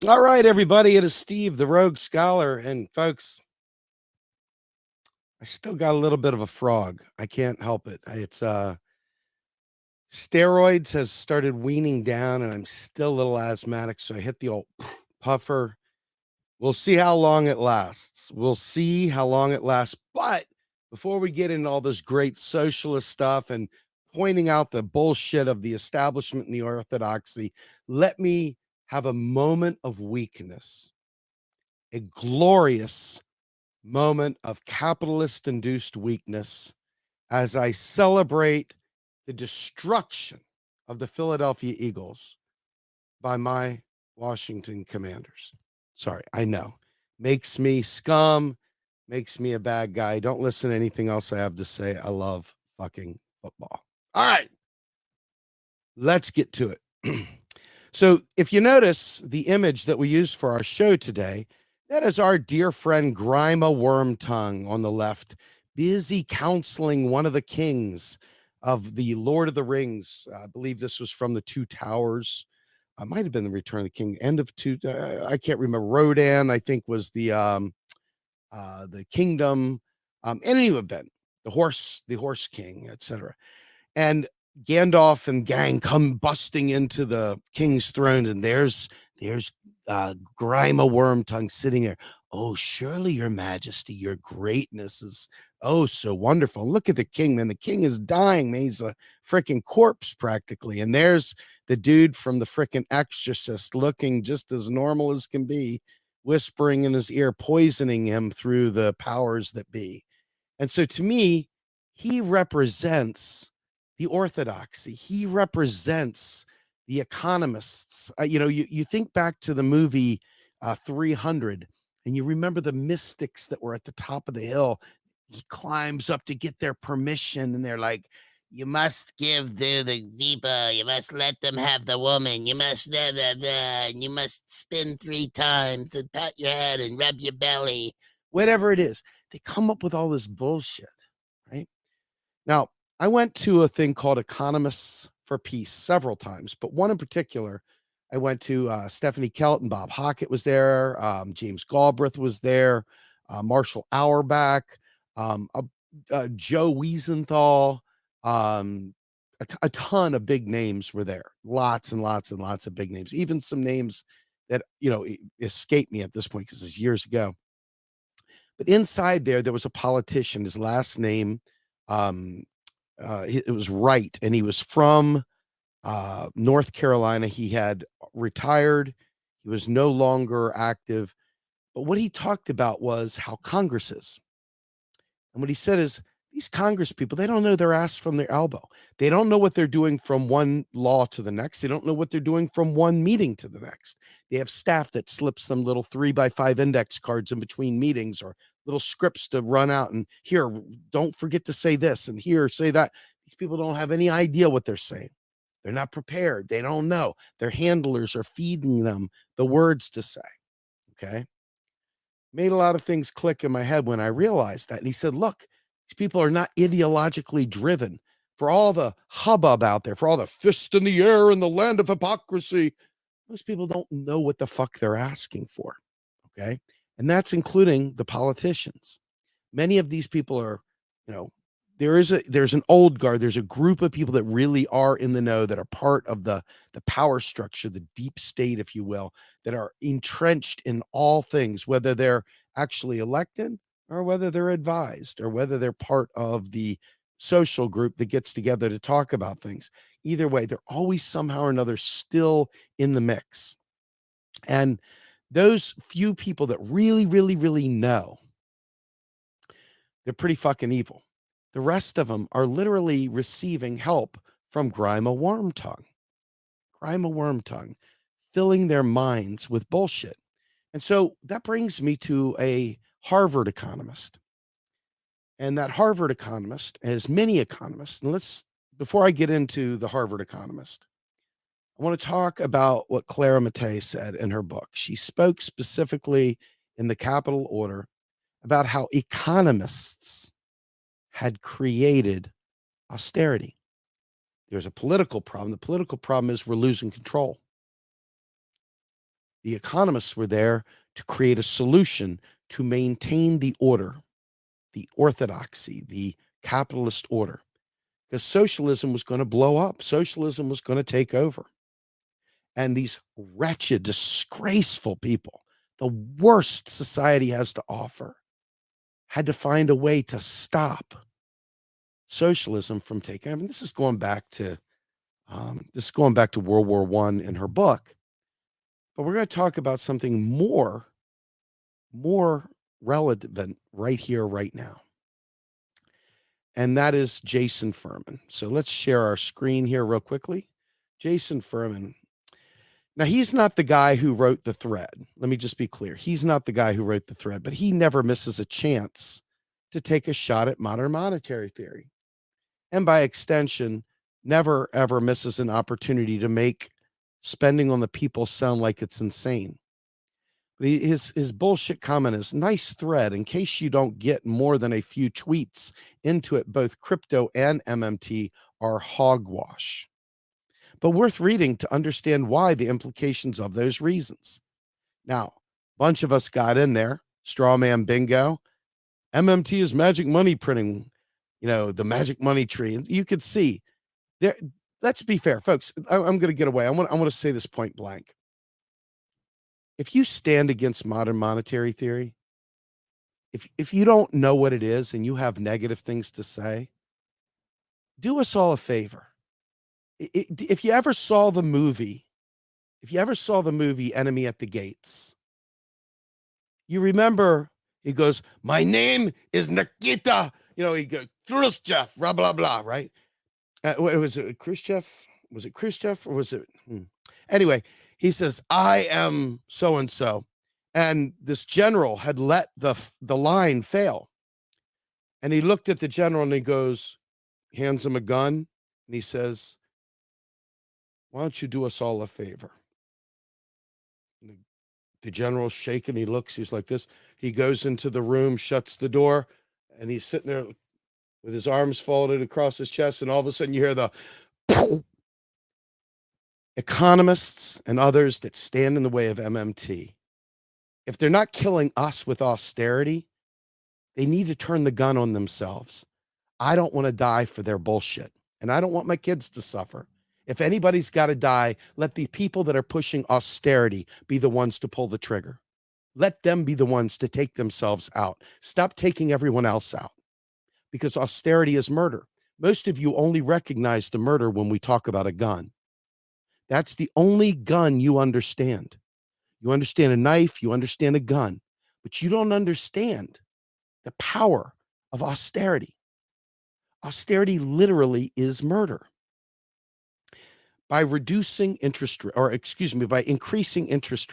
All right, everybody, it is Steve, the Rogue Scholar. And folks, I still got a little bit of a frog. I can't help it. It's steroids has started weaning down, and I'm still a little asthmatic. So I hit the old puffer. We'll see how long it lasts. We'll see how long it lasts. But before we get into all this great socialist stuff and pointing out the bullshit of the establishment and the orthodoxy, let me have a moment of weakness, a glorious moment of capitalist induced weakness as I celebrate the destruction of the Philadelphia Eagles by my Washington Commanders. Sorry, I know. Makes me scum, makes me a bad guy. Don't listen to anything else I have to say. I love fucking football. All right, let's get to it. So, if you notice the image that we use for our show today, that is our dear friend Grima Wormtongue on the left, busy counseling one of the kings of the Lord of the Rings. I believe this was from the Two Towers. Might have been the Return of the King. End of two. I can't remember. Rodan, I think, was the kingdom. In any event, the horse king, etc. And Gandalf and gang come busting into the king's throne, and there's Grima Wormtongue sitting there. Oh, surely your majesty, your greatness is oh so wonderful. Look at the king, man. The king is dying, man. He's a freaking corpse practically. And there's the dude from the freaking Exorcist looking just as normal as can be, whispering in his ear, poisoning him through the powers that be. And so to me, he represents the orthodoxy. He represents the economists. You think back to the movie 300, and you remember the mystics that were at the top of the hill. He climbs up to get their permission, and they're like, you must give the people, you must let them have the woman, you must blah, blah, blah, and you must spin 3 times and pat your head and rub your belly, whatever it is. They come up with all this bullshit, right? Now, I went to a thing called Economists for Peace several times, but one in particular, I went to Stephanie Kelton, Bob Hockett was there, James Galbraith was there, Marshall Auerbach, Joe Wiesenthal, a ton of big names were there. Lots and lots and lots of big names, even some names that, escape me at this point because it's years ago. But inside there was a politician. His last name, it was Wright, and he was from North Carolina. He had retired. He was no longer active. But what he talked about was how Congress is. And what he said is, these Congress people, they don't know their ass from their elbow. They don't know what they're doing from one law to the next. They don't know what they're doing from one meeting to the next. They have staff that slips them little 3x5 index cards in between meetings or little scripts to run out. And here, don't forget to say this, and here, say that. These people don't have any idea what they're saying. They're not prepared. They don't know. Their handlers are feeding them the words to say. Okay. Made a lot of things click in my head when I realized that. And he said, look, these people are not ideologically driven. For all the hubbub out there, for all the fist in the air in the land of hypocrisy, most people don't know what the fuck they're asking for. Okay. And that's including the politicians. Many of these people are, there's an old guard, there's a group of people that really are in the know, that are part of the power structure, the deep state, if you will, that are entrenched in all things, whether they're actually elected or whether they're advised or whether they're part of the social group that gets together to talk about things. Either way, they're always somehow or another still in the mix. And those few people that really, really, really know, they're pretty fucking evil. The rest of them are literally receiving help from Grima Wormtongue. Grima Wormtongue, filling their minds with bullshit. And so that brings me to a Harvard economist. And that Harvard economist, as many economists, and before I get into the Harvard economist, I want to talk about what Clara Mattei said in her book. She spoke specifically in the Capital Order about how economists had created austerity. There's a political problem. The political problem is we're losing control. The economists were there to create a solution to maintain the order, the orthodoxy, the capitalist order, because socialism was going to blow up. Socialism was going to take over. And these wretched, disgraceful people, the worst society has to offer, had to find a way to stop socialism from taking. I mean, this is going back to World War I in her book. But we're going to talk about something more relevant right here, right now. And that is Jason Furman. So let's share our screen here real quickly. Jason Furman. Now, he's not the guy who wrote the thread. Let me just be clear. He's not the guy who wrote the thread, but he never misses a chance to take a shot at modern monetary theory. And by extension, never, ever misses an opportunity to make spending on the people sound like it's insane. But his bullshit comment is nice thread in case you don't get more than a few tweets into it. Both crypto and MMT are hogwash, but worth reading to understand why the implications of those reasons. Now, a bunch of us got in there, straw man bingo. MMT is magic money printing, the magic money tree. And you could see there. Let's be fair, folks. I'm going to get away. I want to say this point blank. If you stand against modern monetary theory, if you don't know what it is and you have negative things to say, do us all a favor. If you ever saw the movie Enemy at the Gates, you remember he goes, "My name is Nikita." He goes, "Khrushchev," blah, blah, blah, right? What was it, Khrushchev? Was it Khrushchev or was it? Anyway, he says, "I am so-and-so." And this general had let the line fail. And he looked at the general and he goes, hands him a gun. And he says, "Why don't you do us all a favor?" And the general's shaking. He looks, he's like this. He goes into the room, shuts the door, and he's sitting there with his arms folded across his chest. And all of a sudden you hear the economists and others that stand in the way of MMT. If they're not killing us with austerity, they need to turn the gun on themselves. I don't want to die for their bullshit, and I don't want my kids to suffer. If anybody's got to die, let the people that are pushing austerity be the ones to pull the trigger. Let them be the ones to take themselves out. Stop taking everyone else out, because austerity is murder. Most of you only recognize the murder when we talk about a gun. That's the only gun you understand. You understand a knife, you understand a gun, but you don't understand the power of austerity. Austerity literally is murder. By increasing interest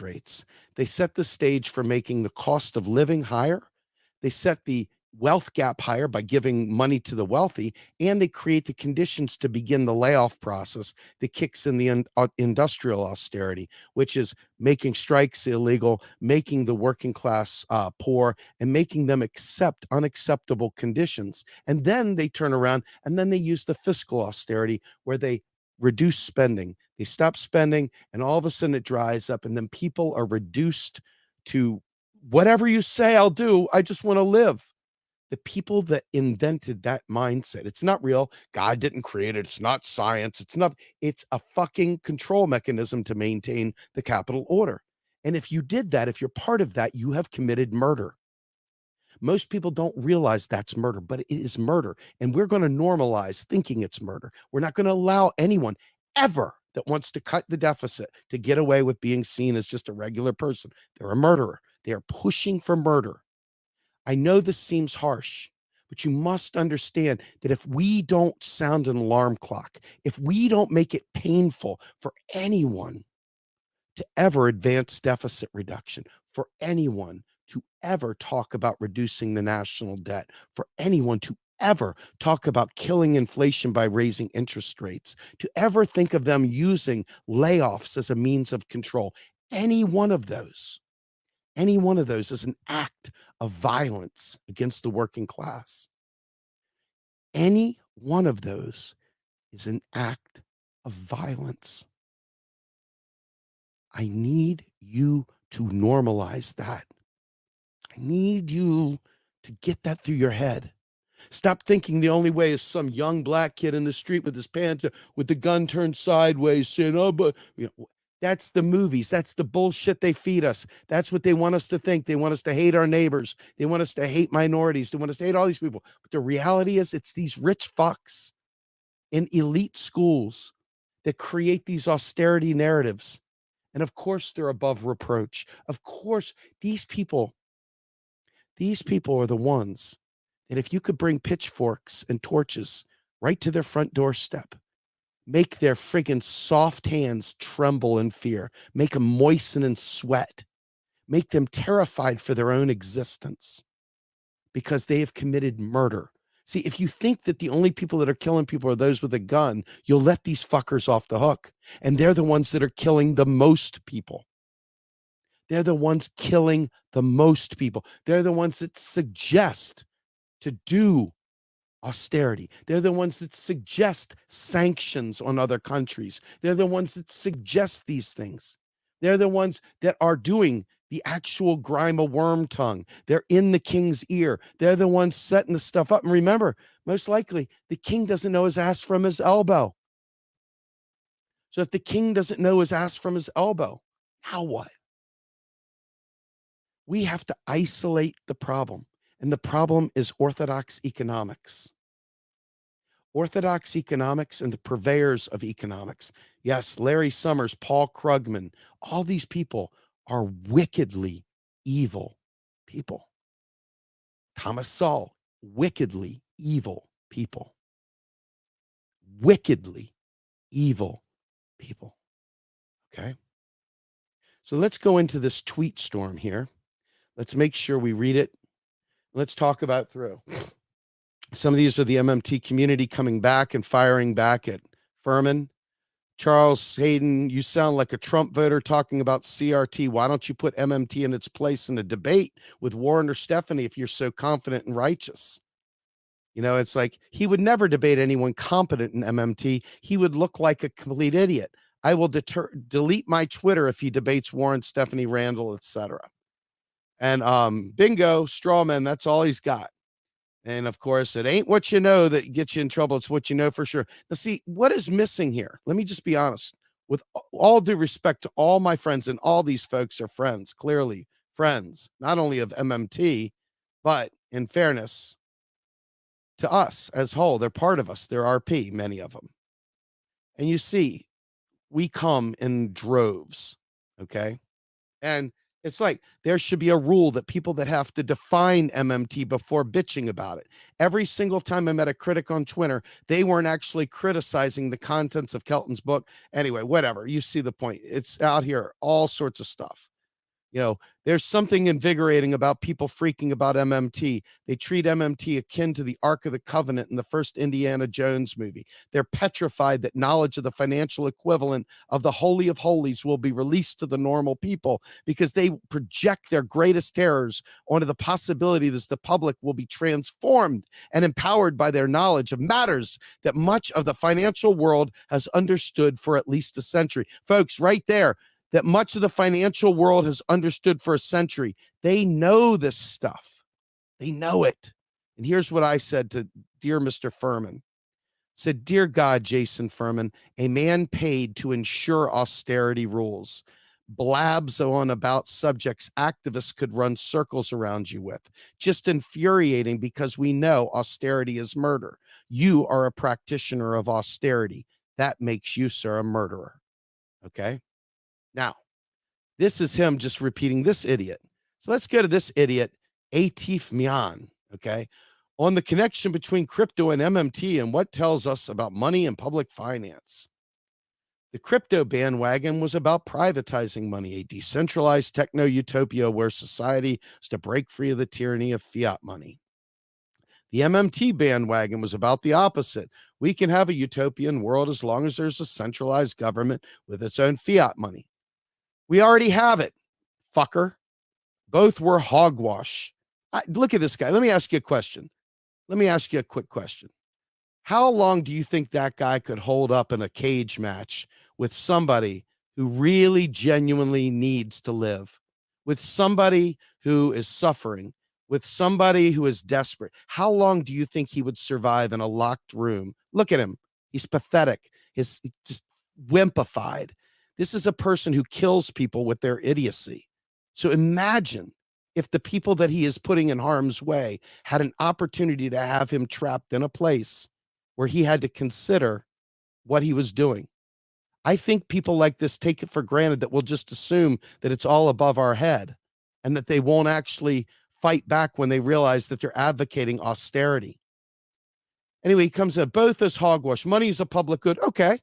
rates, they set the stage for making the cost of living higher. They set the wealth gap higher by giving money to the wealthy, and they create the conditions to begin the layoff process that kicks in the industrial austerity, which is making strikes illegal, making the working class poor, and making them accept unacceptable conditions. And then they turn around and then they use the fiscal austerity, where they reduce spending. They stop spending, and all of a sudden it dries up, and then people are reduced to whatever you say, I'll do. I just want to live. The people that invented that mindset, it's not real. God didn't create it. It's not science. It's a fucking control mechanism to maintain the capital order. And if you did that, if you're part of that, you have committed murder. Most people don't realize that's murder, but it is murder. And we're going to normalize thinking it's murder. We're not going to allow anyone ever that wants to cut the deficit to get away with being seen as just a regular person. They're a murderer. They are pushing for murder. I know this seems harsh, but you must understand that if we don't sound an alarm clock, if we don't make it painful for anyone to ever advance deficit reduction, for anyone to ever talk about reducing the national debt, for anyone to ever talk about killing inflation by raising interest rates, to ever think of them using layoffs as a means of control, any one of those is an act of violence against the working class. Any one of those is an act of violence. I need you to normalize that. I need you to get that through your head. Stop thinking the only way is some young black kid in the street with his pants, with the gun turned sideways saying, oh, but that's the movies. That's the bullshit they feed us. That's what they want us to think. They want us to hate our neighbors. They want us to hate minorities. They want us to hate all these people. But the reality is it's these rich fucks in elite schools that create these austerity narratives. And of course, they're above reproach. Of course, these people are the ones that if you could bring pitchforks and torches right to their front doorstep, make their friggin' soft hands tremble in fear, make them moisten in sweat, make them terrified for their own existence because they have committed murder. See, if you think that the only people that are killing people are those with a gun, you'll let these fuckers off the hook. And they're the ones that are killing the most people. They're the ones killing the most people. They're the ones that suggest to do austerity. They're the ones that suggest sanctions on other countries. They're the ones that suggest these things. They're the ones that are doing the actual grime of worm tongue. They're in the king's ear. They're the ones setting the stuff up. And remember, most likely, the king doesn't know his ass from his elbow. So if the king doesn't know his ass from his elbow, now what? We have to isolate the problem. And the problem is orthodox economics. Orthodox economics and the purveyors of economics. Yes, Larry Summers, Paul Krugman, all these people are wickedly evil people. Thomas Sowell, wickedly evil people. Wickedly evil people. Okay? So let's go into this tweet storm here. Let's make sure we read it. Let's talk about it through. Some of these are the MMT community coming back and firing back at Furman. Charles Hayden, you sound like a Trump voter talking about CRT. Why don't you put MMT in its place in a debate with Warren or Stephanie if you're so confident and righteous? You know, it's like he would never debate anyone competent in MMT. He would look like a complete idiot. I will delete my Twitter if he debates Warren, Stephanie Randall, etc. And bingo, straw man, that's all he's got. And of course, it ain't what you know that gets you in trouble. It's what you know for sure. Now, see, what is missing here? Let me just be honest. With all due respect to all my friends, and all these folks are friends, clearly friends, not only of MMT, but in fairness to us as whole, they're part of us. They're RP, many of them. And you see, we come in droves, okay? And it's like there should be a rule that people that have to define MMT before bitching about it. Every single time I met a critic on Twitter, they weren't actually criticizing the contents of Kelton's book. Anyway, whatever. You see the point. It's out here, all sorts of stuff. You know, there's something invigorating about people freaking about MMT. They treat MMT akin to the Ark of the Covenant in the first Indiana Jones movie. They're petrified that knowledge of the financial equivalent of the Holy of Holies will be released to the normal people because they project their greatest terrors onto the possibility that the public will be transformed and empowered by their knowledge of matters that much of the financial world has understood for at least a century. Folks, right there, that much of the financial world has understood for a century. They know this stuff. They know it. And here's what I said to dear Mr. Furman. I said, dear God, Jason Furman, a man paid to ensure austerity rules, blabs on about subjects activists could run circles around you with. Just infuriating because we know austerity is murder. You are a practitioner of austerity. That makes you, sir, a murderer. Okay? Now, this is him just repeating this idiot. So let's go to this idiot, Atif Mian, okay, on the connection between crypto and MMT and what tells us about money and public finance. The crypto bandwagon was about privatizing money, a decentralized techno-utopia where society is to break free of the tyranny of fiat money. The MMT bandwagon was about the opposite. We can have a utopian world as long as there's a centralized government with its own fiat money. We already have it, fucker. Both were hogwash. Look at this guy. Let me ask you a question. Let me ask you a quick question. How long do you think that guy could hold up in a cage match with somebody who really genuinely needs to live, with somebody who is suffering, with somebody who is desperate, how long do you think he would survive in a locked room? Look at him. He's pathetic. He's just wimpified. This is a person who kills people with their idiocy. So imagine if the people that he is putting in harm's way had an opportunity to have him trapped in a place where he had to consider what he was doing. I think people like this take it for granted that we'll just assume that it's all above our head and that they won't actually fight back when they realize that they're advocating austerity. Anyway, he comes in, both as hogwash. Money is a public good. Okay.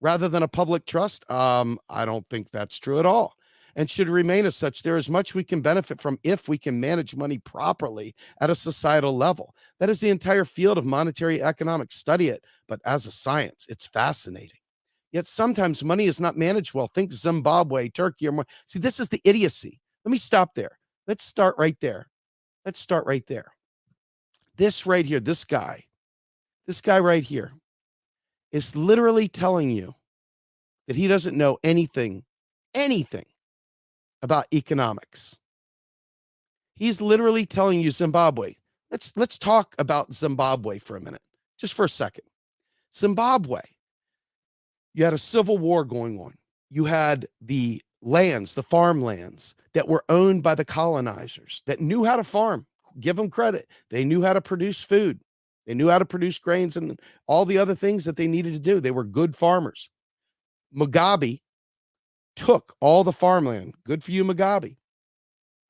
Rather than a public trust, I don't think that's true at all, and should remain as such. There is much we can benefit from if we can manage money properly at a societal level. That is the entire field of monetary economics. Study it, but as a science, it's fascinating. Yet sometimes money is not managed well. Think Zimbabwe, Turkey, or more. See, this is the idiocy. Let me stop there. Let's start right there. This right here, this guy right here is literally telling you that he doesn't know anything about economics. He's literally telling you Zimbabwe. Let's talk about Zimbabwe for a minute, just for a second. Zimbabwe, you had a civil war going on. You had the lands, the farmlands that were owned by the colonizers that knew how to farm. Give them credit. They knew how to produce food. They knew how to produce grains and all the other things that they needed to do. They were good farmers. Mugabe took all the farmland. Good for you, Mugabe.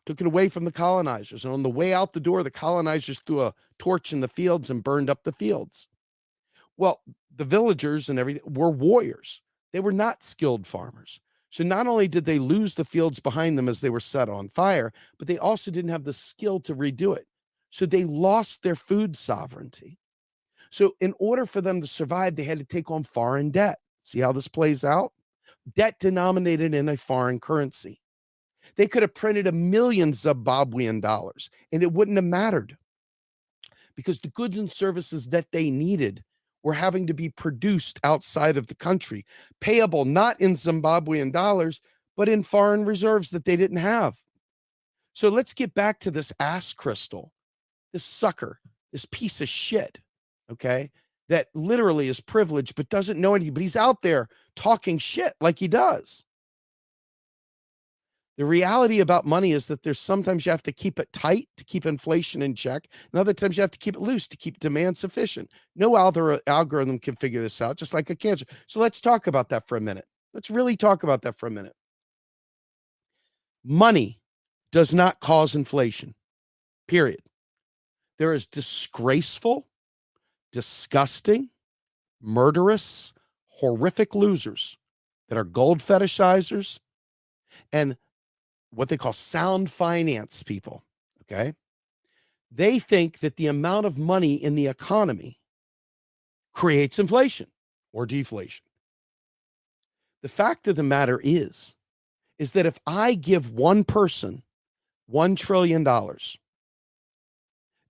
Took it away from the colonizers. And on the way out the door, the colonizers threw a torch in the fields and burned up the fields. Well, the villagers and everything were warriors. They were not skilled farmers. So not only did they lose the fields behind them as they were set on fire, but they also didn't have the skill to redo it. So they lost their food sovereignty. So in order for them to survive, they had to take on foreign debt. See how this plays out? Debt denominated in a foreign currency. They could have printed 1 million Zimbabwean dollars and it wouldn't have mattered because the goods and services that they needed were having to be produced outside of the country, payable not in Zimbabwean dollars, but in foreign reserves that they didn't have. So let's get back to this ass crystal, this sucker, this piece of shit, okay, that literally is privileged but doesn't know anything, but he's out there talking shit like he does. The reality about money is that there's sometimes you have to keep it tight to keep inflation in check, and other times you have to keep it loose to keep demand sufficient. No algorithm can figure this out, just like a cancer. So let's talk about that for a minute. Let's really talk about that for a minute. Money does not cause inflation, period. There is disgraceful, disgusting, murderous, horrific losers that are gold fetishizers and what they call sound finance people, okay? They think that the amount of money in the economy creates inflation or deflation. The fact of the matter is that if I give one person $1 trillion,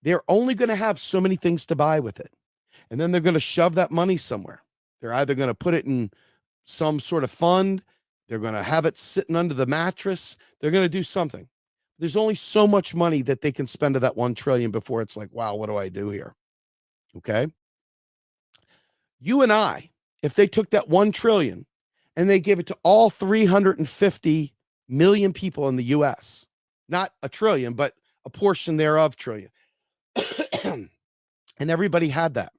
they're only going to have so many things to buy with it. And then they're going to shove that money somewhere. They're either going to put it in some sort of fund, they're going to have it sitting under the mattress, they're going to do something. There's only so much money that they can spend of that 1 trillion before it's like, wow, what do I do here? Okay. You and I, if they took that 1 trillion and they gave it to all 350 million people in the US, not a trillion, but a portion thereof trillion, and everybody had that.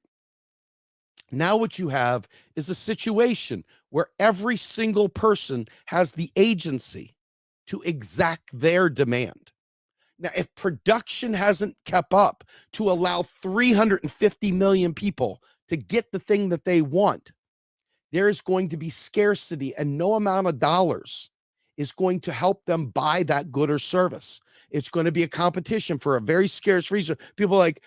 Now what you have is a situation where every single person has the agency to exact their demand. Now, if production hasn't kept up to allow 350 million people to get the thing that they want, there is going to be scarcity, and no amount of dollars is going to help them buy that good or service. It's going to be a competition for a very scarce reason. People like,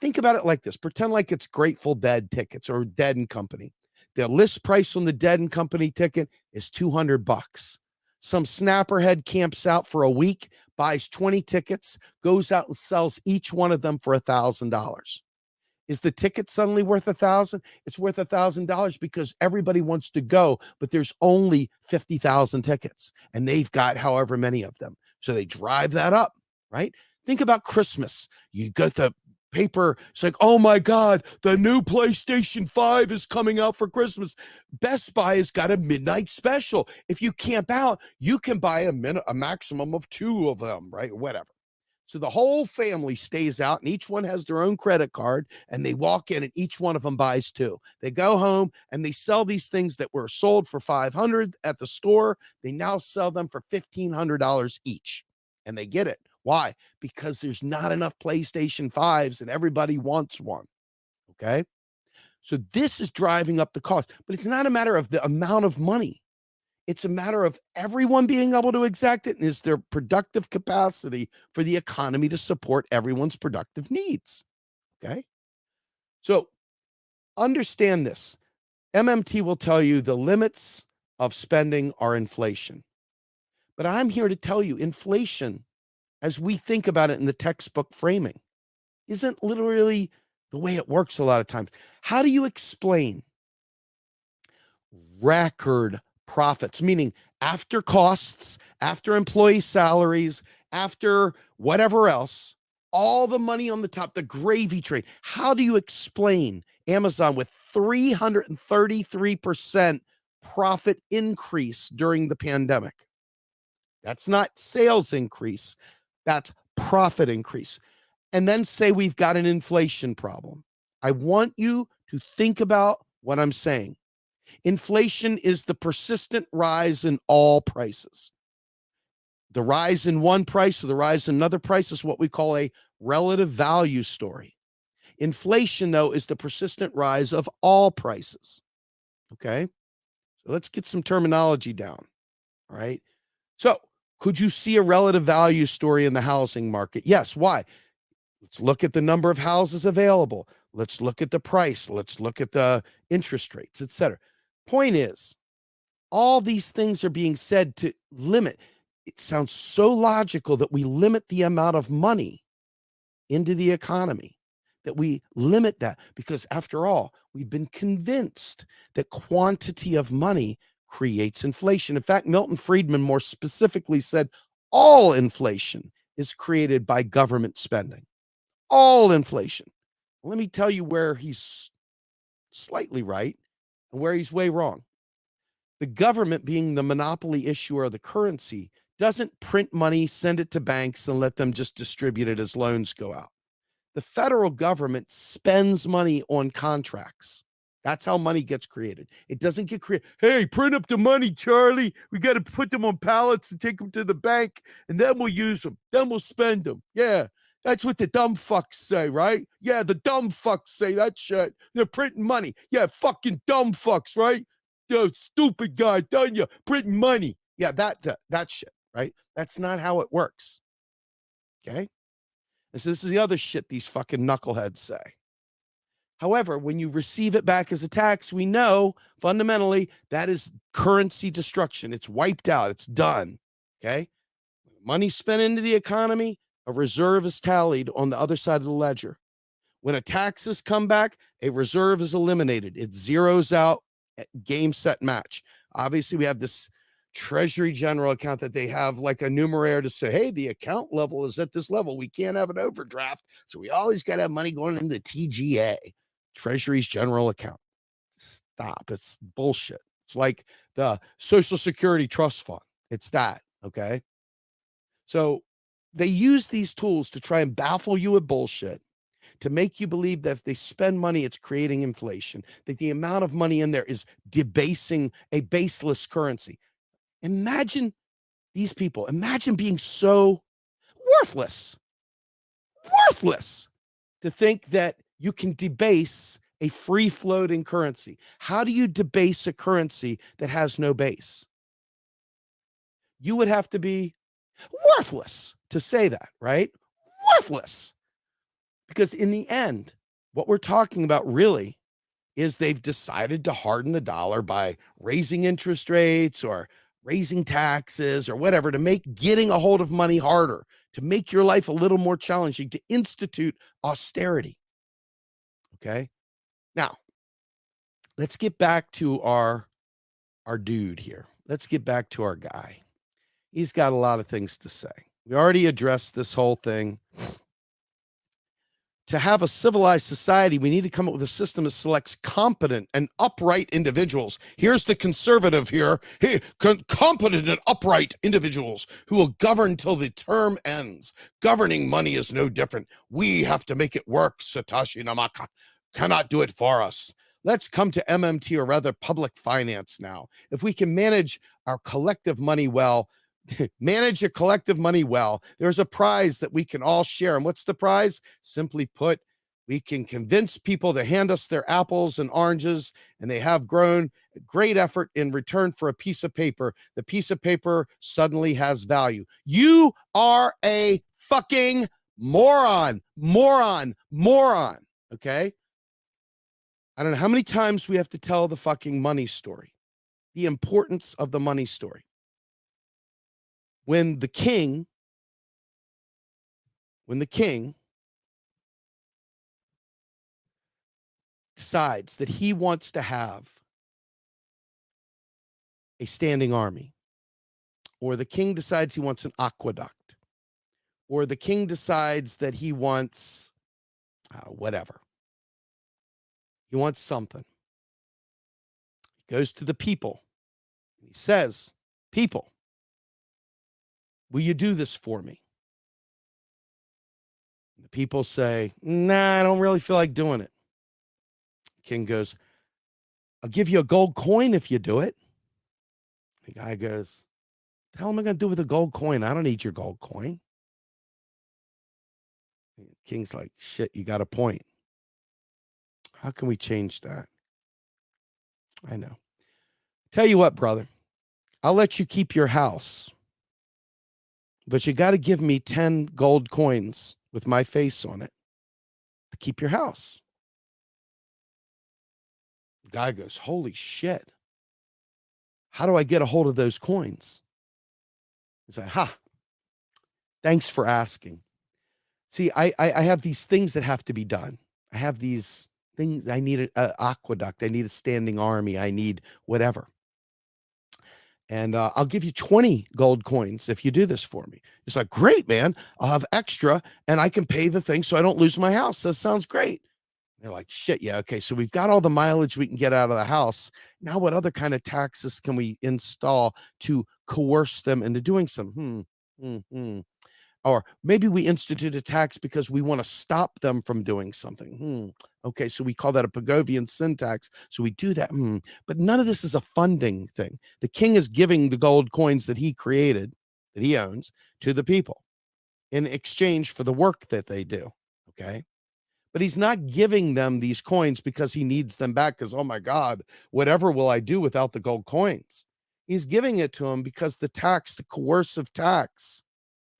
think about it like this. Pretend like it's Grateful Dead tickets or Dead and Company. The list price on the Dead and Company ticket is $200. Some snapperhead camps out for a week, buys 20 tickets, goes out and sells each one of them for $1,000. Is the ticket suddenly worth $1,000? It's worth $1,000 because everybody wants to go, but there's only 50,000 tickets and they've got however many of them. So they drive that up, right? Think about Christmas. You get the paper, it's like, oh my God, the new PlayStation 5 is coming out for Christmas. Best Buy has got a midnight special. If you camp out, you can buy a maximum of 2 of them, right? Whatever. So the whole family stays out and each one has their own credit card and they walk in and each one of them buys 2. They go home and they sell these things that were sold for $500 at the store. They now sell them for $1,500 each and they get it. Why? Because there's not enough PlayStation 5s and everybody wants one. Okay. So this is driving up the cost, but it's not a matter of the amount of money. It's a matter of everyone being able to exact it and is there productive capacity for the economy to support everyone's productive needs. Okay. So understand this. MMT will tell you the limits of spending are inflation. But I'm here to tell you inflation, as we think about it in the textbook framing, isn't literally the way it works a lot of times. How do you explain record profits, meaning after costs, after employee salaries, after whatever else, all the money on the top, the gravy train? How do you explain Amazon with 333% profit increase during the pandemic? That's not sales increase. That's profit increase. And then say we've got an inflation problem. I want you to think about what I'm saying. Inflation is the persistent rise in all prices. The rise in one price or the rise in another price is what we call a relative value story. Inflation, though, is the persistent rise of all prices. Okay? So let's get some terminology down. All right? So could you see a relative value story in the housing market? Yes. Why? Let's look at the number of houses available. Let's look at the price. Let's look at the interest rates, etc. Point is, all these things are being said to limit. It sounds so logical that we limit the amount of money into the economy, that we limit that because after all, we've been convinced that quantity of money creates inflation. In fact, Milton Friedman more specifically said all inflation is created by government spending. All inflation. Let me tell you where he's slightly right and where he's way wrong. The government, being the monopoly issuer of the currency, doesn't print money, send it to banks, and let them just distribute it as loans go out. The federal government spends money on contracts. That's how money gets created. It doesn't get created. Hey, print up the money, Charlie. We got to put them on pallets and take them to the bank, and then we'll use them. Then we'll spend them. Yeah. That's what the dumb fucks say, right? Yeah, the dumb fucks say that shit. They're printing money. Yeah, fucking dumb fucks, right? You stupid guy, don't you? Printing money. Yeah, that shit, right? That's not how it works. Okay? And so this is the other shit these fucking knuckleheads say. However, when you receive it back as a tax, we know fundamentally that is currency destruction. It's wiped out. It's done. Okay? Money spent into the economy, a reserve is tallied on the other side of the ledger. When a taxes come back, a reserve is eliminated. It zeroes out at game, set, match. Obviously, we have this Treasury General account that they have like a numerator to say, hey, the account level is at this level. We can't have an overdraft. So we always got to have money going into TGA, Treasury's General account. Stop. It's bullshit. It's like the Social Security Trust Fund. It's that. Okay. So they use these tools to try and baffle you with bullshit, to make you believe that if they spend money, it's creating inflation, that the amount of money in there is debasing a baseless currency. Imagine these people. Imagine being so worthless to think that you can debase a free-floating currency. How do you debase a currency that has no base? You would have to be worthless to say that, right? Worthless. Because in the end, what we're talking about really is they've decided to harden the dollar by raising interest rates or raising taxes or whatever to make getting a hold of money harder, to make your life a little more challenging, to institute austerity. Okay. Now, let's get back to our dude here. Let's get back to our guy. He's got a lot of things to say. We already addressed this whole thing. To have a civilized society, we need to come up with a system that selects competent and upright individuals. Here's the conservative here. Hey, competent and upright individuals who will govern till the term ends. Governing money is no different. We have to make it work. Satoshi Namaka cannot do it for us. Let's come to MMT, or rather public finance now. If we can manage our collective money well, manage your collective money well, there's a prize that we can all share. And what's the prize? Simply put, we can convince people to hand us their apples and oranges, and they have grown great effort in return for a piece of paper. The piece of paper suddenly has value. You are a fucking moron. Okay? I don't know how many times we have to tell the fucking money story, the importance of the money story. When the king decides that he wants to have a standing army, or the king decides he wants an aqueduct, or the king decides that he wants whatever. He wants something. He goes to the people. He says, people, will you do this for me? And the people say, nah, I don't really feel like doing it. The king goes, I'll give you a gold coin if you do it. The guy goes, the hell am I going to do with a gold coin? I don't need your gold coin. The king's like, shit, you got a point. How can we change that? I know. Tell you what, brother, I'll let you keep your house, but you got to give me 10 gold coins with my face on it to keep your house. The guy goes, holy shit. How do I get a hold of those coins? He's like, thanks for asking. See, I have these things that have to be done. I have these things. I need an aqueduct. I need a standing army. I need whatever. And I'll give you 20 gold coins if you do this for me. It's like, great, man. I'll have extra and I can pay the thing so I don't lose my house. That sounds great. They're like, shit, yeah, okay. So we've got all the mileage we can get out of the house. Now what other kind of taxes can we install to coerce them into doing some? Or maybe we institute a tax because we want to stop them from doing something. Okay, so we call that a Pigovian syntax. So we do that. But none of this is a funding thing. The king is giving the gold coins that he created, that he owns, to the people in exchange for the work that they do. Okay. But he's not giving them these coins because he needs them back because, oh my God, whatever will I do without the gold coins? He's giving it to him because the tax, the coercive tax,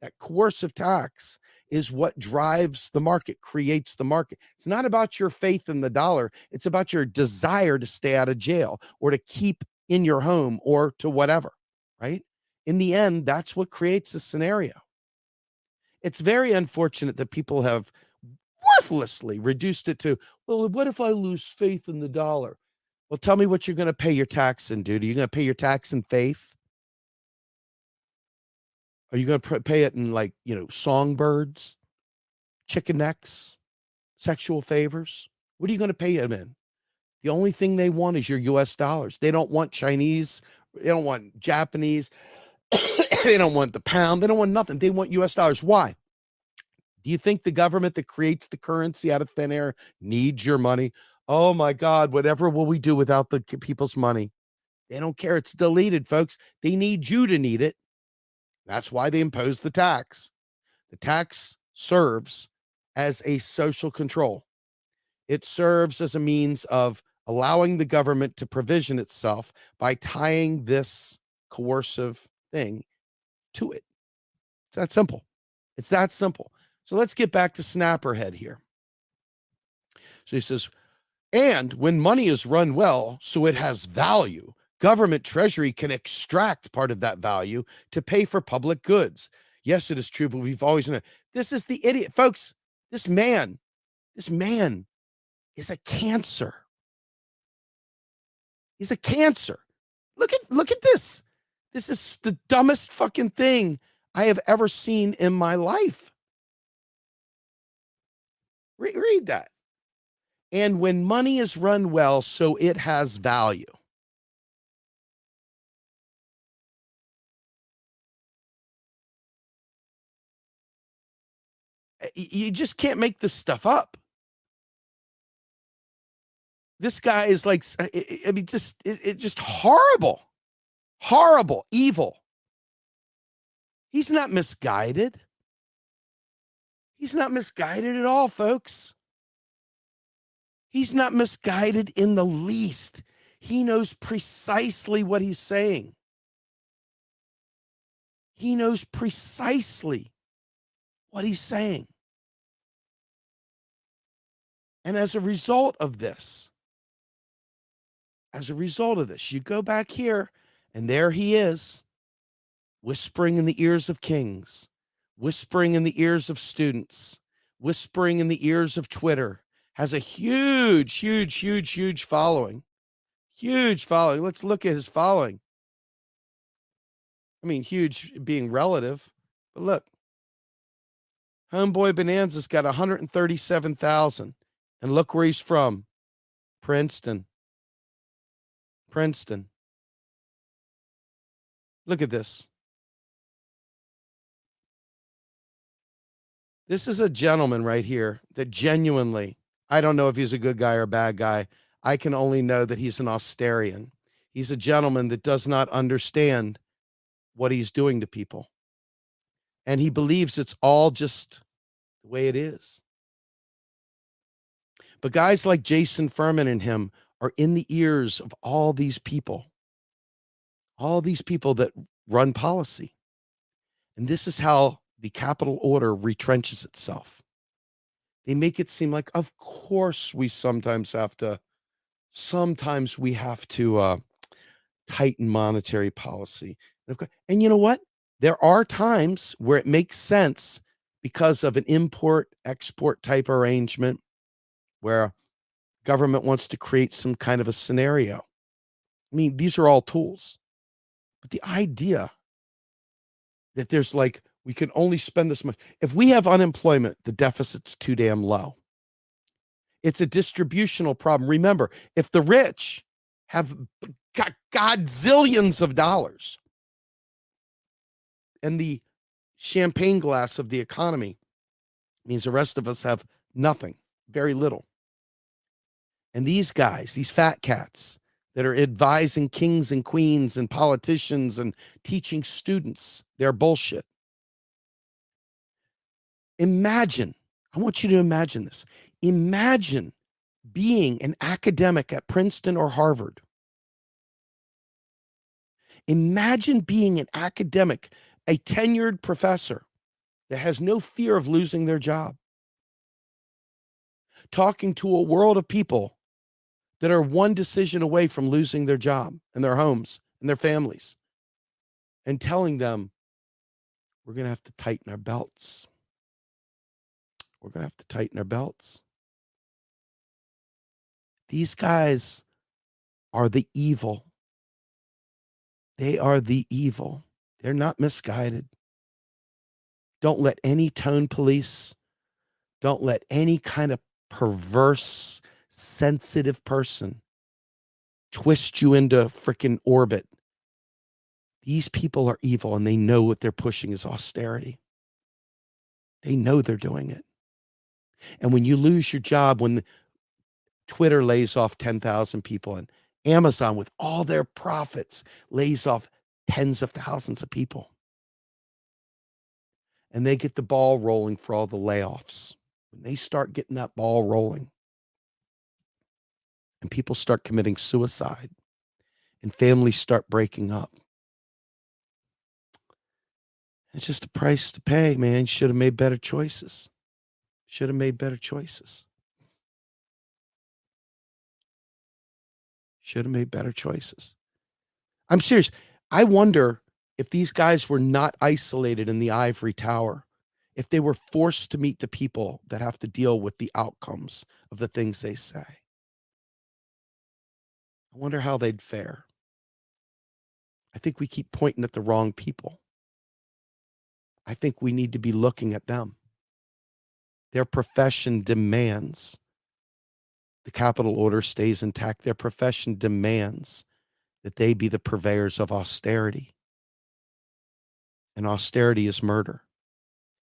that coercive tax is what drives the market, creates the market. It's not about your faith in the dollar. It's about your desire to stay out of jail or to keep in your home or to whatever, right? In the end, that's what creates the scenario. It's very unfortunate that people have worthlessly reduced it to, well, what if I lose faith in the dollar? Well, tell me what you're going to pay your tax in, dude. Are you going to pay your tax in faith? Are you going to pay it in, like, songbirds, chicken necks, sexual favors? What are you going to pay them in? The only thing they want is your US dollars. They don't want Chinese. They don't want Japanese. They don't want the pound. They don't want nothing. They want US dollars. Why? Do you think the government that creates the currency out of thin air needs your money? Oh my God, whatever will we do without the people's money? They don't care. It's deleted, folks. They need you to need it. That's why they impose the tax. The tax serves as a social control. It serves as a means of allowing the government to provision itself by tying this coercive thing to it. It's that simple. It's that simple. So let's get back to Snapperhead here. So he says, and when money is run well, so it has value, government treasury can extract part of that value to pay for public goods. Yes, it is true, but we've always known. This is the idiot, folks. This man is a cancer. He's a cancer. Look at this. This is the dumbest fucking thing I have ever seen in my life. Read that. And when money is run well, so it has value. You just can't make this stuff up. This guy is like, I mean, just horrible, horrible, evil. He's not misguided. He's not misguided at all, folks. He's not misguided in the least. He knows precisely what he's saying. He knows precisely what he's saying. And as a result of this, you go back here, and there he is, whispering in the ears of kings, whispering in the ears of students, whispering in the ears of Twitter, has a huge following. Huge following. Let's look at his following. I mean, huge being relative, but look. Homeboy Bonanza's got 137,000. And look where he's from. Princeton. Look at this. This is a gentleman right here that genuinely, I don't know if he's a good guy or a bad guy. I can only know that he's an Austarian. He's a gentleman that does not understand what he's doing to people. And he believes it's all just the way it is. But guys like Jason Furman and him are in the ears of all these people that run policy. And this is how the capital order retrenches itself. They make it seem like, of course, we sometimes have to tighten monetary policy. And you know what? There are times where it makes sense because of an import-export type arrangement where government wants to create some kind of a scenario. I mean, these are all tools. But the idea that there's like, we can only spend this much. If we have unemployment, the deficit's too damn low. It's a distributional problem. Remember, if the rich have got godzillions of dollars and the champagne glass of the economy means the rest of us have nothing, very little. And these guys, these fat cats that are advising kings and queens and politicians and teaching students their bullshit. Imagine, I want you to imagine this. Imagine being an academic at Princeton or Harvard. Imagine being an academic, a tenured professor that has no fear of losing their job. Talking to a world of people that are one decision away from losing their job and their homes and their families, and telling them, we're going to have to tighten our belts. We're going to have to tighten our belts. These guys are the evil. They are the evil. They're not misguided. Don't let any tone police, don't let any kind of perverse, sensitive person twist you into freaking orbit. These people are evil, and they know what they're pushing is austerity. They know they're doing it. And when you lose your job, when Twitter lays off 10,000 people and Amazon with all their profits lays off tens of thousands of people, and they get the ball rolling for all the layoffs, when they start getting that ball rolling and people start committing suicide and families start breaking up, it's just a price to pay, man. You should have made better choices. Should have made better choices. Should have made better choices. I'm serious. I wonder if these guys were not isolated in the ivory tower, if they were forced to meet the people that have to deal with the outcomes of the things they say. I wonder how they'd fare. I think we keep pointing at the wrong people. I think we need to be looking at them. Their profession demands the capital order stays intact. Their profession demands that they be the purveyors of austerity. And austerity is murder.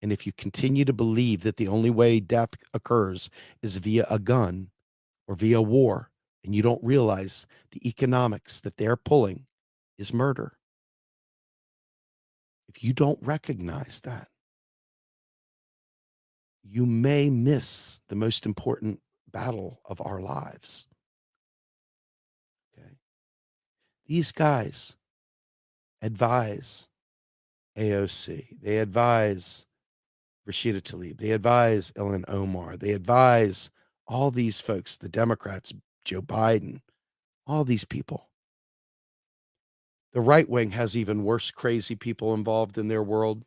And if you continue to believe that the only way death occurs is via a gun or via war, and you don't realize the economics that they're pulling is murder, if you don't recognize that, you may miss the most important battle of our lives. Okay. These guys advise AOC. They advise Rashida Tlaib. They advise Ilhan Omar. They advise all these folks, the Democrats, Joe Biden, all these people. The right wing has even worse crazy people involved in their world.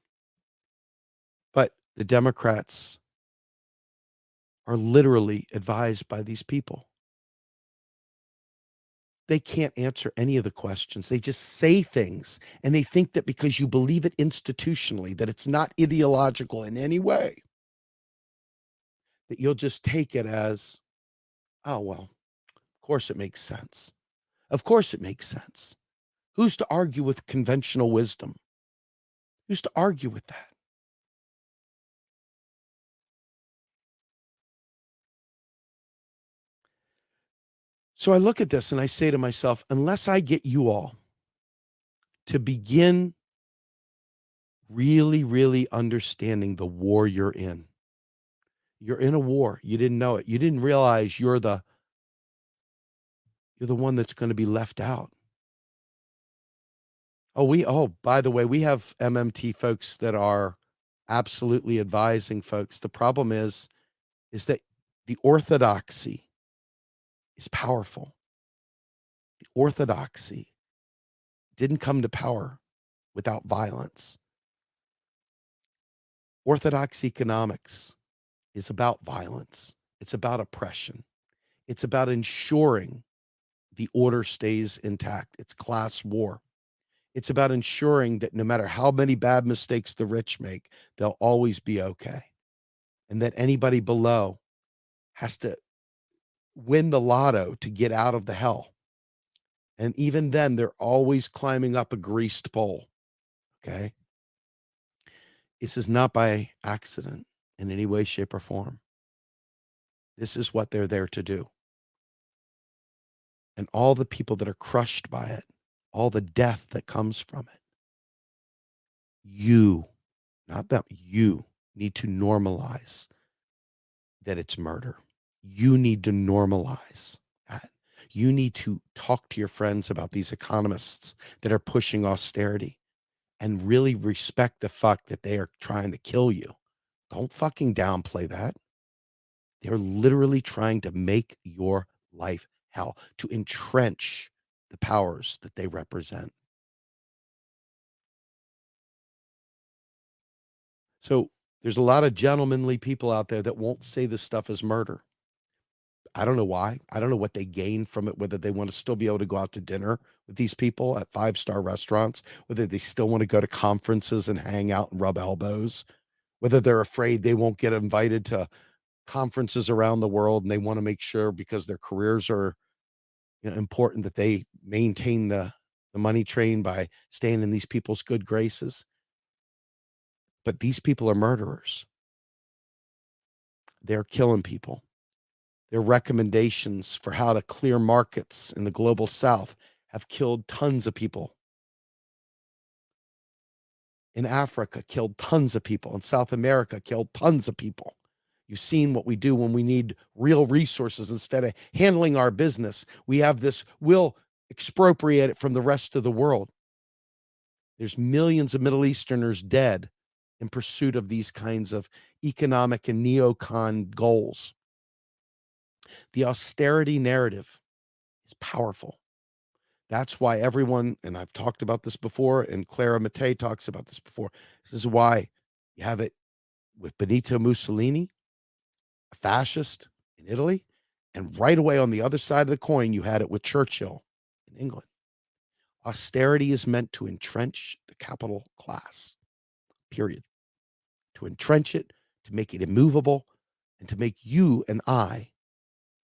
But the Democrats are literally advised by these people. They can't answer any of the questions. They just say things, and they think that because you believe it institutionally, that it's not ideological in any way, that you'll just take it as, oh, well, of course it makes sense. Of course it makes sense. Who's to argue with conventional wisdom? Who's to argue with that? So I look at this and I say to myself, unless I get you all to begin really, really understanding the war you're in a war. You didn't know it. You didn't realize you're the one that's going to be left out. By the way, we have MMT folks that are absolutely advising folks. The problem is that the orthodoxy is powerful. The orthodoxy didn't come to power without violence. Orthodox economics is about violence. It's about oppression. It's about ensuring the order stays intact. It's class war. It's about ensuring that no matter how many bad mistakes the rich make, they'll always be okay. And that anybody below has to win the lotto to get out of the hell. And even then, they're always climbing up a greased pole. Okay. This is not by accident in any way, shape, or form. This is what they're there to do. And all the people that are crushed by it, all the death that comes from it, you, not them, you need to normalize that it's murder. You need to normalize that. You need to talk to your friends about these economists that are pushing austerity and really respect the fact that they are trying to kill you. Don't fucking downplay that. They're literally trying to make your life hell, to entrench the powers that they represent. So there's a lot of gentlemanly people out there that won't say this stuff is murder. I don't know why. I don't know what they gain from it, whether they want to still be able to go out to dinner with these people at five-star restaurants, whether they still want to go to conferences and hang out and rub elbows, whether they're afraid they won't get invited to conferences around the world and they want to make sure because their careers are important that they maintain the money train by staying in these people's good graces. But these people are murderers. They're killing people. Their recommendations for how to clear markets in the global south have killed tons of people. In Africa, killed tons of people. In South America, killed tons of people. You've seen what we do when we need real resources. Instead of handling our business, we have this, we'll expropriate it from the rest of the world. There's millions of Middle Easterners dead in pursuit of these kinds of economic and neocon goals. The austerity narrative is powerful. That's why everyone, and I've talked about this before, and Clara Mattei talks about this before. This is why you have it with Benito Mussolini, a fascist in Italy, and right away on the other side of the coin, you had it with Churchill in England. Austerity is meant to entrench the capital class, period. To entrench it, to make it immovable, and to make you and I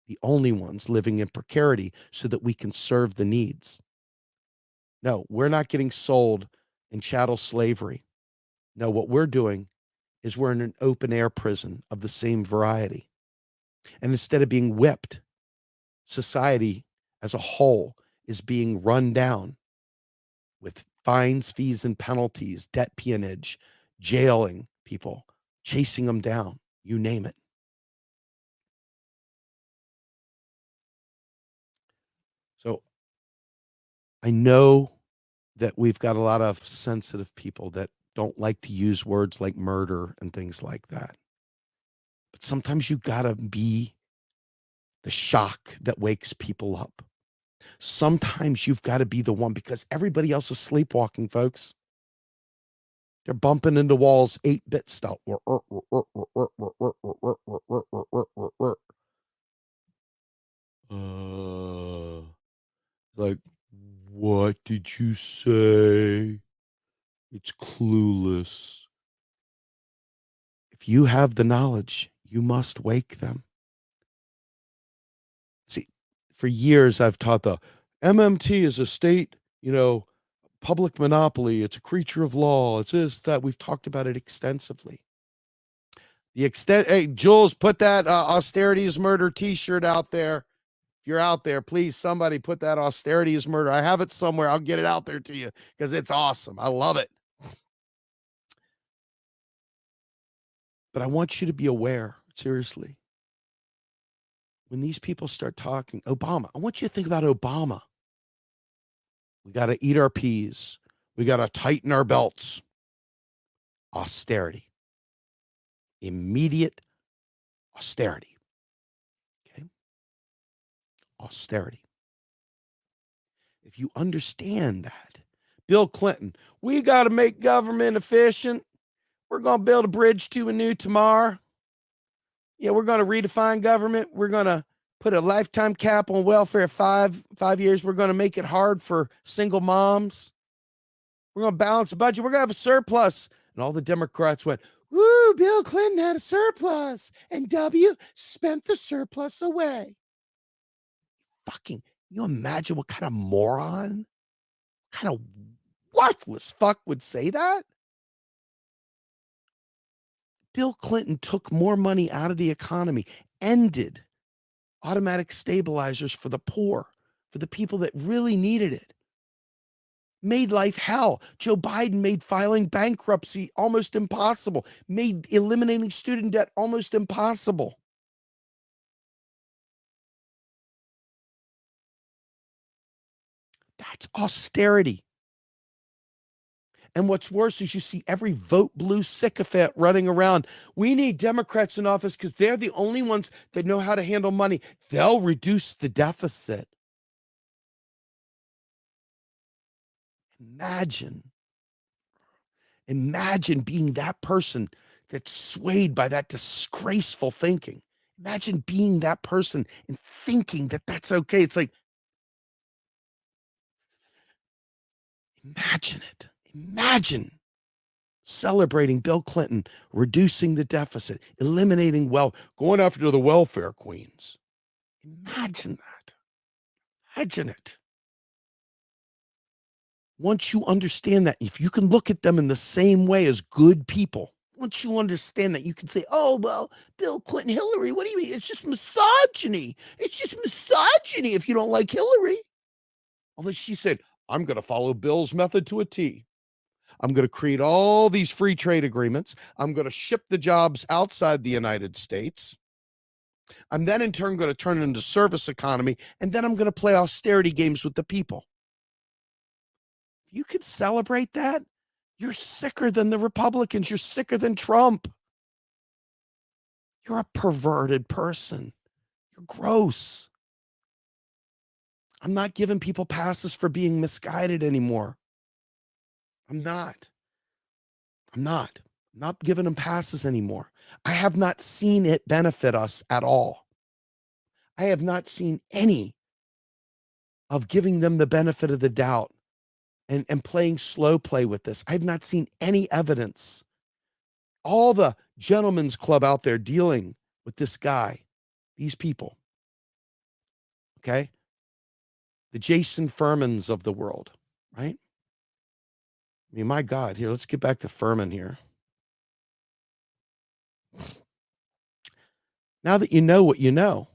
the only ones living in precarity so that we can serve the needs. No, we're not getting sold in chattel slavery. No, what we're doing is we're in an open air prison of the same variety. And instead of being whipped, society as a whole is being run down with fines, fees, and penalties, debt peonage, jailing people, chasing them down, you name it. So I know that we've got a lot of sensitive people that don't like to use words like murder and things like that. But sometimes you got to be the shock that wakes people up. Sometimes you've got to be the one because everybody else is sleepwalking, folks. They're bumping into walls 8-bit style. Like, what did you say? It's clueless. If you have the knowledge, you must wake them. See, for years I've taught the MMT is a state, public monopoly. It's a creature of law. It's this, that. We've talked about it extensively. Hey, Jules, put that austerity is murder t-shirt out there. If you're out there, please, somebody put that austerity is murder. I have it somewhere. I'll get it out there to you because it's awesome. I love it. But I want you to be aware, seriously. When these people start talking, Obama, I want you to think about Obama. We got to eat our peas. We got to tighten our belts. Austerity. Immediate austerity. Okay? Austerity. If you understand that, Bill Clinton, we got to make government efficient. We're going to build a bridge to a new tomorrow. Yeah, we're going to redefine government. We're going to put a lifetime cap on welfare, five years. We're going to make it hard for single moms. We're going to balance the budget. We're going to have a surplus. And all the Democrats went, woo, Bill Clinton had a surplus. And W spent the surplus away. Fucking, you imagine what kind of moron, kind of worthless fuck would say that? Bill Clinton took more money out of the economy, ended automatic stabilizers for the poor, for the people that really needed it. Made life hell. Joe Biden made filing bankruptcy almost impossible, made eliminating student debt almost impossible. That's austerity. And what's worse is you see every vote blue sycophant running around. We need Democrats in office because they're the only ones that know how to handle money. They'll reduce the deficit. Imagine being that person that's swayed by that disgraceful thinking. Imagine being that person and thinking that that's okay. It's like, imagine it. Imagine celebrating Bill Clinton, reducing the deficit, eliminating going after the welfare queens. Imagine that. Imagine it. Once you understand that, if you can look at them in the same way as good people, once you understand that, you can say, oh, well, Bill Clinton, Hillary, what do you mean? It's just misogyny. It's just misogyny if you don't like Hillary. Although she said, I'm going to follow Bill's method to a T. I'm going to create all these free trade agreements. I'm going to ship the jobs outside the United States. I'm then in turn going to turn it into service economy. And then I'm going to play austerity games with the people. If you could celebrate that, you're sicker than the Republicans. You're sicker than Trump. You're a perverted person. You're gross. I'm not giving people passes for being misguided anymore. I'm not. Not giving them passes anymore. I have not seen it benefit us at all. I have not seen any of giving them the benefit of the doubt and playing slow play with this. I've not seen any evidence. All the gentlemen's club out there dealing with this guy, these people, okay? The Jason Furmans of the world, right? I mean, my God, here, let's get back to Furman here. Now that you know what you know,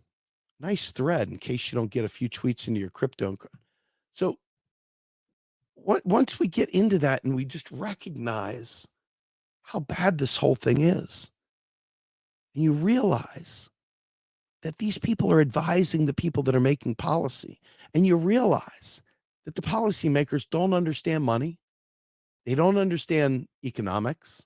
nice thread in case you don't get a few tweets into your crypto. So once we get into that and we just recognize how bad this whole thing is, and you realize that these people are advising the people that are making policy, and you realize that the policymakers don't understand money, they don't understand economics.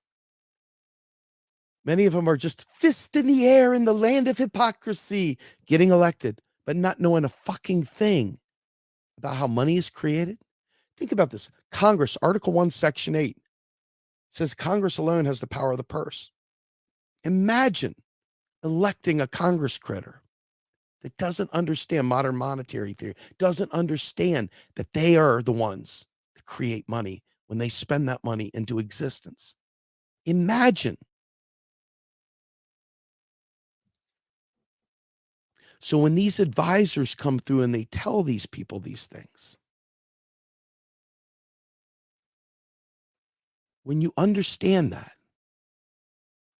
Many of them are just fist in the air in the land of hypocrisy, getting elected, but not knowing a fucking thing about how money is created. Think about this. Congress, Article 1, Section 8, says Congress alone has the power of the purse. Imagine electing a Congress critter that doesn't understand modern monetary theory, doesn't understand that they are the ones that create money when they spend that money into existence. Imagine. So when these advisors come through and they tell these people these things, when you understand that,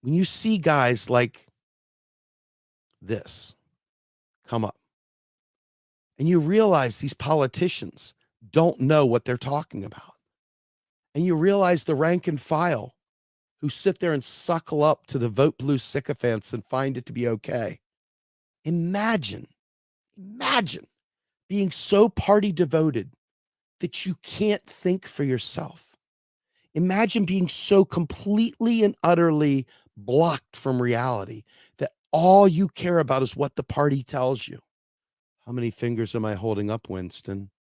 when you see guys like this come up and you realize these politicians don't know what they're talking about, and you realize the rank and file who sit there and suckle up to the vote blue sycophants and find it to be okay. Imagine being so party devoted that you can't think for yourself. Imagine being so completely and utterly blocked from reality that all you care about is what the party tells you. How many fingers am I holding up, Winston?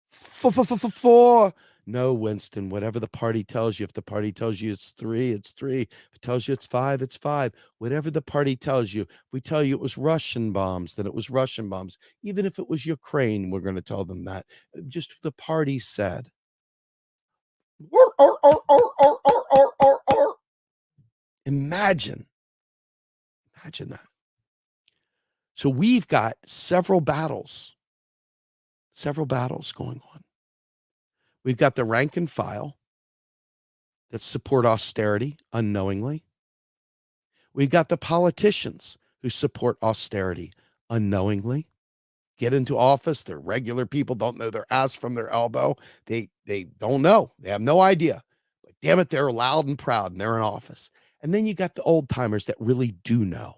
Four. No, Winston, whatever the party tells you. If the party tells you it's 3, it's 3. If it tells you it's 5, it's 5. Whatever the party tells you. If we tell you it was Russian bombs, then it was Russian bombs. Even if it was Ukraine, we're going to tell them that. Just the party said. Imagine that. So we've got several battles going on. We've got the rank and file that support austerity unknowingly. We've got the politicians who support austerity unknowingly. Get into office, they're regular people, don't know their ass from their elbow. They don't know. They have no idea. But damn it, they're loud and proud and they're in office. And then you got the old timers that really do know.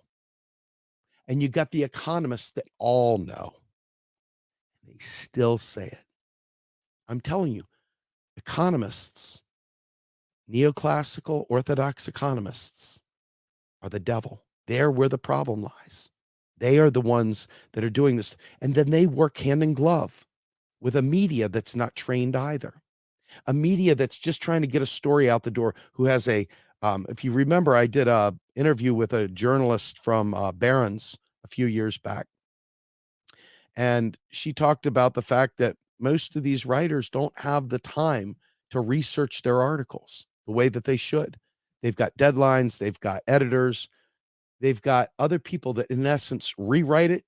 And you got the economists that all know. They still say it. I'm telling you, economists, neoclassical orthodox economists, are the devil. They're where the problem lies. They are the ones that are doing this. And then they work hand in glove with a media that's not trained either. A media that's just trying to get a story out the door, who has if you remember, I did a interview with a journalist from Barron's a few years back. And she talked about the fact that most of these writers don't have the time to research their articles the way that they should. They've got deadlines, they've got editors, they've got other people that in essence rewrite it,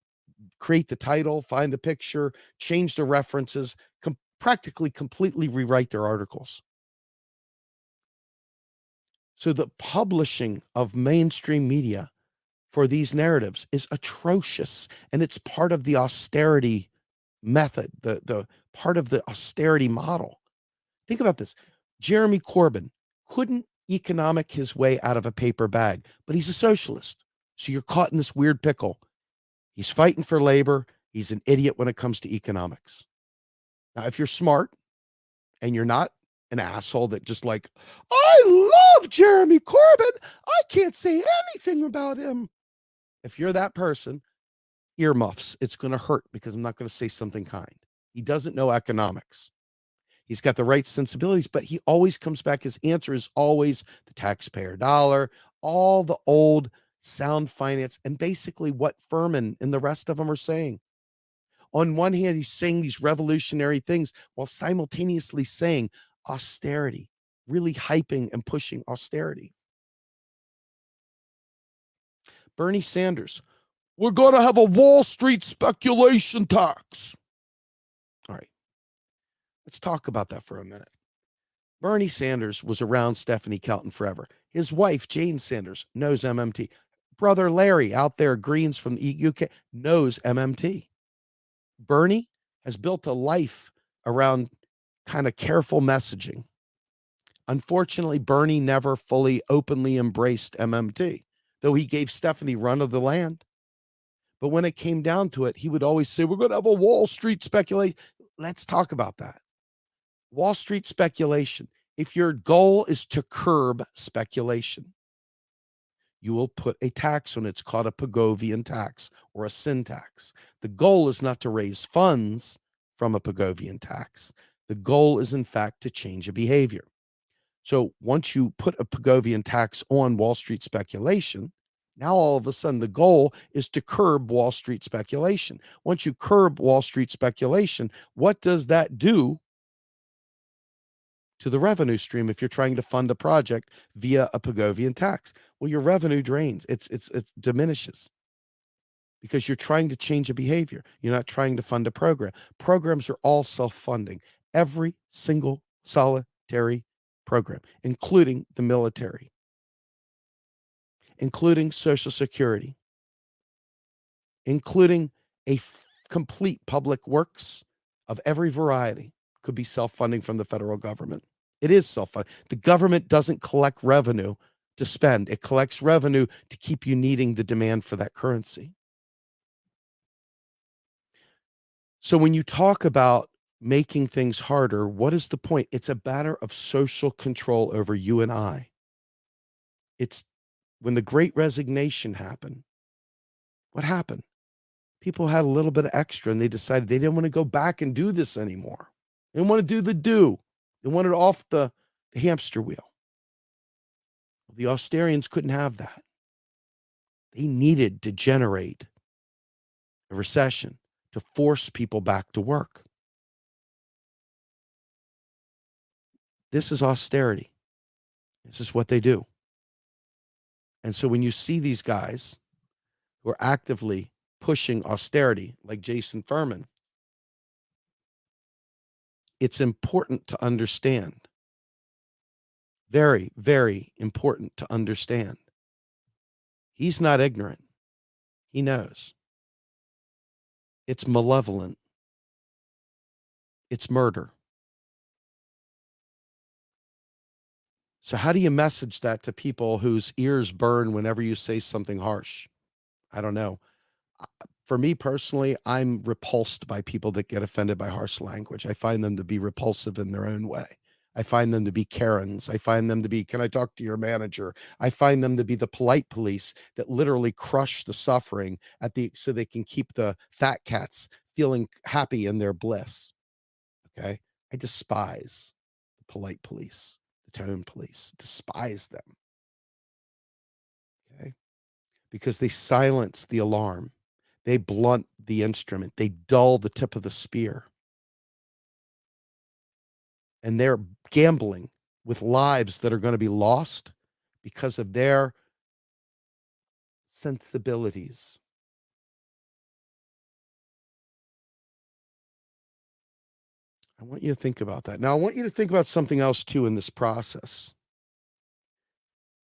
create the title, find the picture, change the references, practically completely rewrite their articles. So the publishing of mainstream media for these narratives is atrocious, and it's part of the austerity method, the part of the austerity model. Think about this. Jeremy Corbyn couldn't economic his way out of a paper bag, but he's a socialist. So you're caught in this weird pickle. He's fighting for labor. He's an idiot when it comes to economics. Now, if you're smart and you're not an asshole that just like, I love Jeremy Corbyn, I can't say anything about him. If you're that person, earmuffs. It's going to hurt because I'm not going to say something kind. He doesn't know economics. He's got the right sensibilities, but he always comes back. His answer is always the taxpayer dollar, all the old sound finance, and basically what Furman and the rest of them are saying. On one hand, he's saying these revolutionary things while simultaneously saying austerity, really hyping and pushing austerity. Bernie Sanders, we're going to have a Wall Street speculation tax. All right, let's talk about that for a minute. Bernie Sanders was around Stephanie Kelton forever. His wife, Jane Sanders, knows MMT. Brother Larry out there, Greens from the UK, knows MMT. Bernie has built a life around kind of careful messaging. Unfortunately, Bernie never fully openly embraced MMT, though he gave Stephanie run of the land. But when it came down to it, he would always say, we're going to have a Wall Street speculation. Let's talk about that. Wall Street speculation. If your goal is to curb speculation, you will put a tax on it. It's called a Pigovian tax or a sin tax. The goal is not to raise funds from a Pigovian tax. The goal is, in fact, to change a behavior. So once you put a Pigovian tax on Wall Street speculation, now all of a sudden the goal is to curb Wall Street speculation. Once you curb Wall Street speculation, what does that do to the revenue stream if you're trying to fund a project via a Pigovian tax? Well, your revenue drains. It diminishes because you're trying to change a behavior. You're not trying to fund a program. Programs are all self-funding. Every single solitary program, including the military, including Social Security, including complete public works of every variety, could be self-funding from the federal government. It is self-funding. The government doesn't collect revenue to spend. It collects revenue to keep you needing the demand for that currency. So when you talk about making things harder, what is the point? It's a matter of social control over you and I. It's when the Great Resignation happened. What happened? People had a little bit of extra and they decided they didn't want to go back and do this anymore. They didn't want to do the do. They wanted off the hamster wheel. The Austerians couldn't have that. They needed to generate a recession to force people back to work. This is austerity. This is what they do. And so when you see these guys who are actively pushing austerity, like Jason Furman, it's important to understand. Very, very important to understand. He's not ignorant. He knows. It's malevolent. It's murder. So how do you message that to people whose ears burn whenever you say something harsh? I don't know. For me personally, I'm repulsed by people that get offended by harsh language. I find them to be repulsive in their own way. I find them to be Karens. I find them to be, can I talk to your manager? I find them to be the polite police that literally crush the suffering so they can keep the fat cats feeling happy in their bliss. Okay. I despise the polite police, the tone police, despise them. Okay. Because they silence the alarm. They blunt the instrument. They dull the tip of the spear. And they're gambling with lives that are going to be lost because of their sensibilities. I want you to think about that. Now, I want you to think about something else too in this process.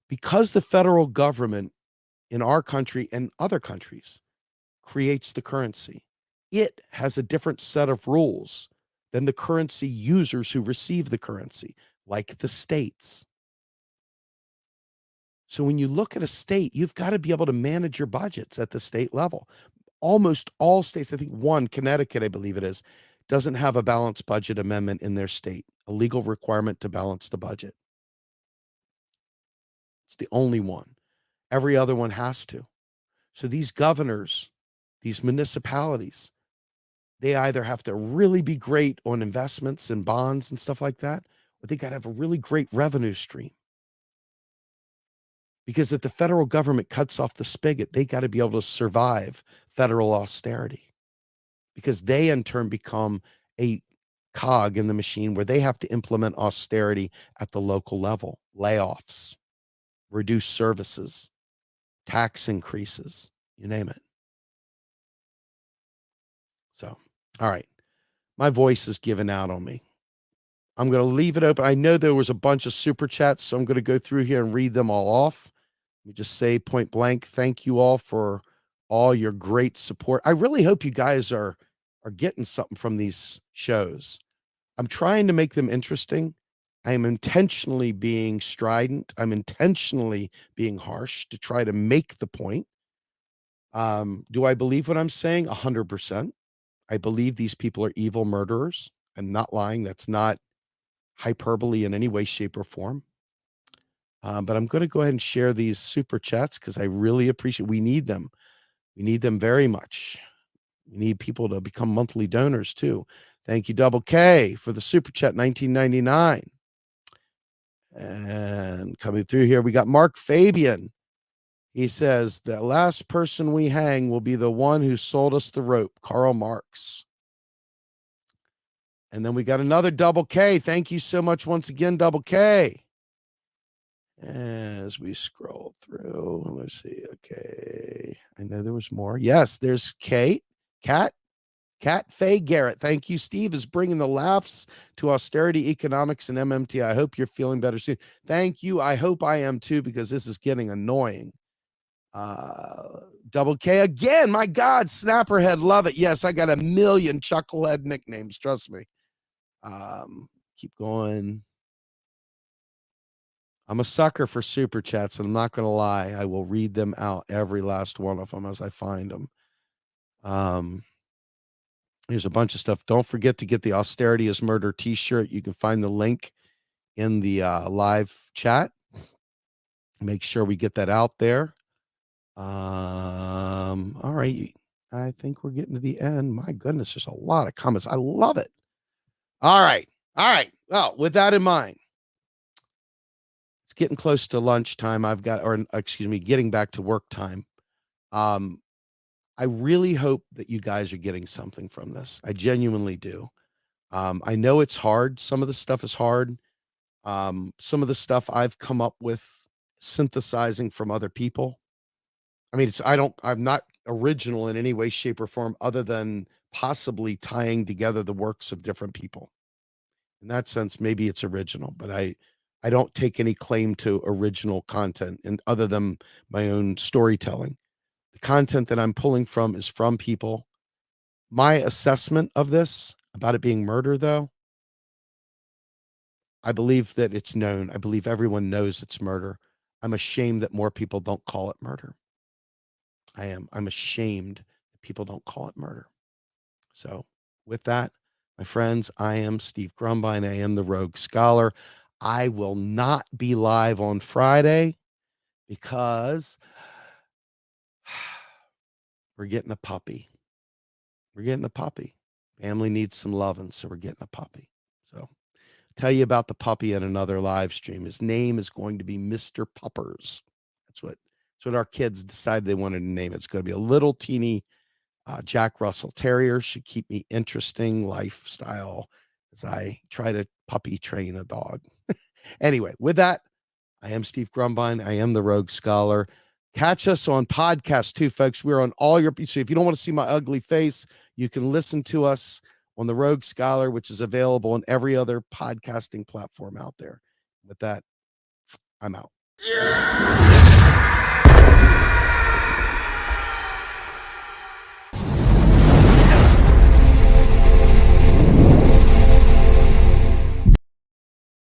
Because the federal government in our country and other countries creates the currency, it has a different set of rules than the currency users who receive the currency, like the states. So when you look at a state, you've got to be able to manage your budgets at the state level. Almost all states, I think one, Connecticut, I believe it is, doesn't have a balanced budget amendment in their state, a legal requirement to balance the budget. It's the only one. Every other one has to. So these governors, these municipalities, They either have to really be great on investments and bonds and stuff like that, or they got to have a really great revenue stream. Because if the federal government cuts off the spigot, they got to be able to survive federal austerity, because they in turn become a cog in the machine where they have to implement austerity at the local level, layoffs, reduce services, tax increases, you name it. So, all right. My voice is giving out on me. I'm going to leave it open. I know there was a bunch of super chats, so I'm going to go through here and read them all off. Let me just say point blank, thank you all for all your great support. I really hope you guys are getting something from these shows. I'm trying to make them interesting. I am intentionally being strident. I'm intentionally being harsh to try to make the point. Do I believe what I'm saying? 100%. I believe these people are evil murderers. I'm not lying. That's not hyperbole in any way, shape, or form. But I'm going to go ahead and share these super chats because I really appreciate. We need them. We need them very much. We need people to become monthly donors too. Thank you, Double K, for the super chat, 1999. And coming through here, we got Mark Fabian. He says, the last person we hang will be the one who sold us the rope, Karl Marx. And then we got another Double K. Thank you so much once again, Double K. As we scroll through, let's see. Okay. I know there was more. Yes, there's Kat Faye Garrett. Thank you. Steve is bringing the laughs to austerity, economics, and MMT. I hope you're feeling better soon. Thank you. I hope I am too, because this is getting annoying. Double K again. My God, Snapperhead. Love it. Yes, I got a million chucklehead nicknames. Trust me. Keep going. I'm a sucker for super chats, and I'm not going to lie. I will read them out, every last one of them, as I find them. Here's a bunch of stuff. Don't forget to get the Austerity is Murder t-shirt. You can find the link in the live chat. Make sure we get that out there. All right. I think we're getting to the end. My goodness, there's a lot of comments. I love it. All right. Well, with that in mind, it's getting close to lunchtime. Getting back to work time. I really hope that you guys are getting something from this. I genuinely do. I know it's hard. Some of the stuff is hard. Some of the stuff I've come up with synthesizing from other people. I mean, I'm not original in any way, shape, or form, other than possibly tying together the works of different people. In that sense, maybe it's original, but I don't take any claim to original content, and other than my own storytelling. The content that I'm pulling from is from people. My assessment of this, about it being murder, though, I believe that it's known. I believe everyone knows it's murder. I'm ashamed that more people don't call it murder. I'm ashamed that people don't call it murder. So with that, my friends, I am Steve Grumbine. I am the Rogue Scholar. I will not be live on Friday because we're getting a puppy. Family needs some loving, so we're getting a puppy. So I'll tell you about the puppy in another live stream. His name is going to be Mr. Puppers. That's what our kids decided they wanted to name it. It's going to be a little teeny Jack Russell Terrier. Should keep me interesting lifestyle as I try to puppy train a dog. Anyway, with that, I am Steve Grumbine. I am the Rogue Scholar. Catch us on podcasts too, folks. We're on all your. So if you don't want to see my ugly face, you can listen to us on the Rogue Scholar, which is available on every other podcasting platform out there. With that, I'm out. Yeah.